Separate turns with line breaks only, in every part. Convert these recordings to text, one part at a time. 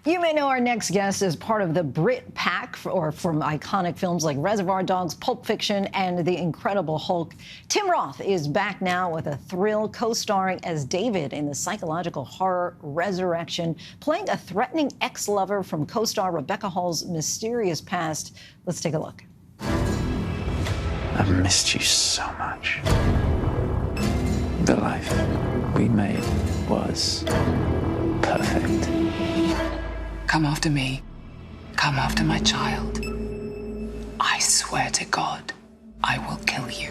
You may know our next guest as part of the Brit Pack, or from iconic films like Reservoir Dogs, Pulp Fiction, and The Incredible Hulk. Tim Roth is back now with a thrill, co-starring as David in the psychological horror Resurrection, playing a threatening ex-lover from co-star Rebecca Hall's mysterious past. Let's take a look.
I've missed you so much. The life we made was perfect.
Come after me. Come after my child. I swear to God, I will kill you.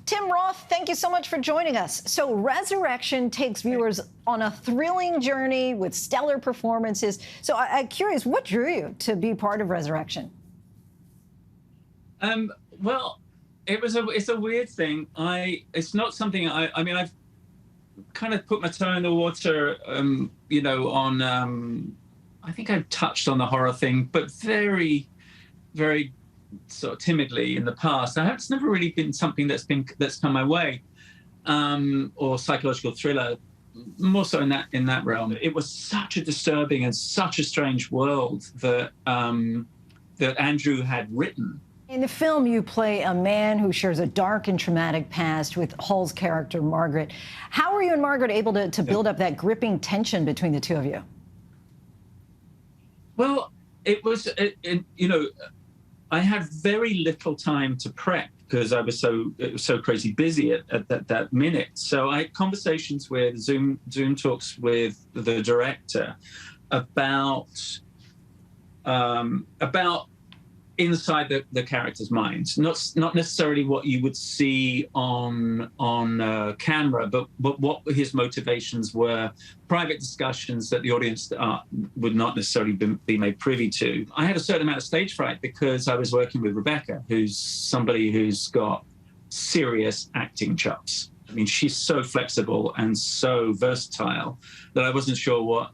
Tim Roth, thank you so much for joining us. So Resurrection takes viewers on a thrilling journey with stellar performances. So I'm curious, what drew you to be part of Resurrection?
Well, it's a weird thing. It's not something I've kind of put my toe in the water, on, I think I've touched on the horror thing, but very, very sort of timidly in the past. It's never really been something that's come my way, or psychological thriller, more so in that realm. It was such a disturbing and such a strange world that Andrew had written.
In the film, you play a man who shares a dark and traumatic past with Hall's character, Margaret. How were you and Margaret able to build up that gripping tension between the two of you?
Well, it was, I had very little time to prep because I was so crazy busy at that minute. So I had conversations with Zoom talks with the director about inside the character's minds, not necessarily what you would see on camera, but what his motivations were, private discussions that the audience would not necessarily be made privy to. I had a certain amount of stage fright because I was working with Rebecca, who's somebody who's got serious acting chops. I mean, she's so flexible and so versatile that I wasn't sure what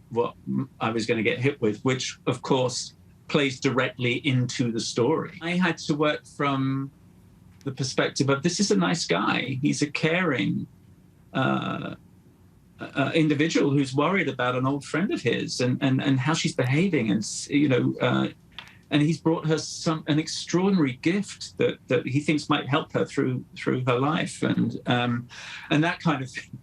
I was going to get hit with, which, of course, plays directly into the story. I had to work from the perspective of, this is a nice guy. He's a caring individual who's worried about an old friend of his and how she's behaving. And, and he's brought her an extraordinary gift that he thinks might help her through her life. And that kind of thing,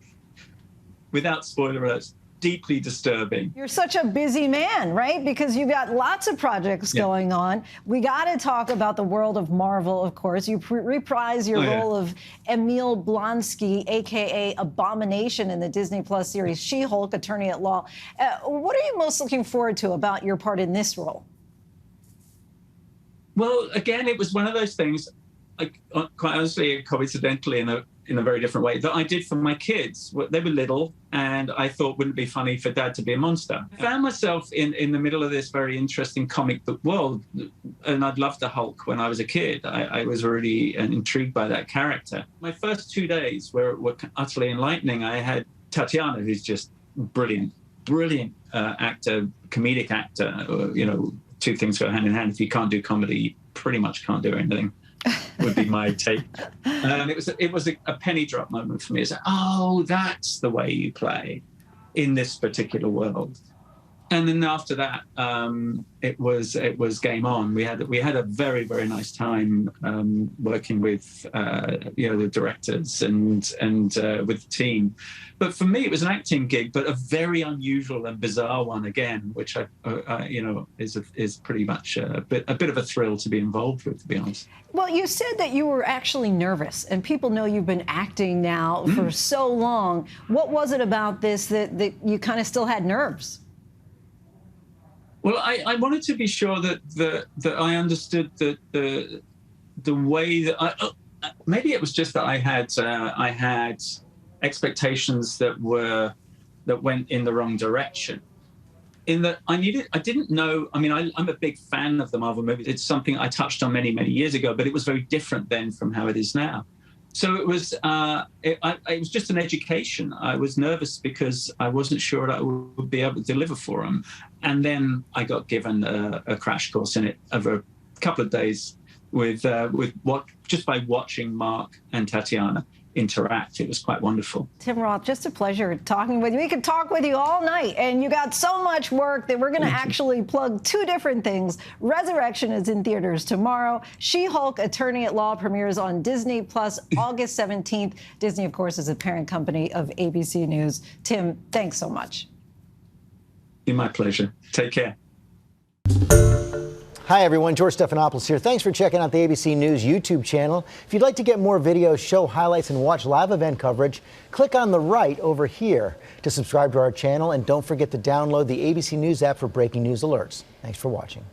without spoiler alerts, deeply disturbing.
You're such a busy man, right? Because you've got lots of projects going on. We got to talk about the world of Marvel, of course. You reprise your role of Emil Blonsky, a.k.a. Abomination, in the Disney Plus series She-Hulk, Attorney at Law. What are you most looking forward to about your part in this role?
Well, again, it was one of those things, quite honestly, coincidentally, in a very different way, that I did for my kids. They were little, and I thought, wouldn't it be funny for Dad to be a monster? I found myself in the middle of this very interesting comic book world, and I'd loved the Hulk when I was a kid. I was really intrigued by that character. My first 2 days were utterly enlightening. I had Tatiana, who's just brilliant actor, comedic actor. Two things go hand in hand. If you can't do comedy, you pretty much can't do anything. Would be my take. And it was a penny drop moment for me. It's like, oh, that's the way you play in this particular world. And then after that, it was game on. We had a very, very nice time working with the directors and with the team. But for me, it was an acting gig, but a very unusual and bizarre one again, which is pretty much a bit of a thrill to be involved with, to be honest.
Well, you said that you were actually nervous, and people know you've been acting now for so long. What was it about this that you kind of still had nerves?
Well, I wanted to be sure that I understood the way that maybe it was just that I had expectations that went in the wrong direction. In that I didn't know. I mean, I'm a big fan of the Marvel movies. It's something I touched on many years ago, but it was very different then from how it is now. So it was just an education. I was nervous because I wasn't sure that I would be able to deliver for them. And then I got given a crash course in it over a couple of days just by watching Mark and Tatiana. interact. It was quite wonderful.
Tim Roth, just a pleasure talking with you. We could talk with you all night, and you got so much work that we're going to actually plug two different things. Resurrection is in theaters tomorrow. She-Hulk, Attorney at Law premieres on Disney Plus August 17th. Disney, of course, is a parent company of ABC News. Tim, thanks so much.
My pleasure. Take care.
Hi, everyone. George Stephanopoulos here. Thanks for checking out the ABC News YouTube channel. If you'd like to get more videos, show highlights, and watch live event coverage, click on the right over here to subscribe to our channel. And don't forget to download the ABC News app for breaking news alerts. Thanks for watching.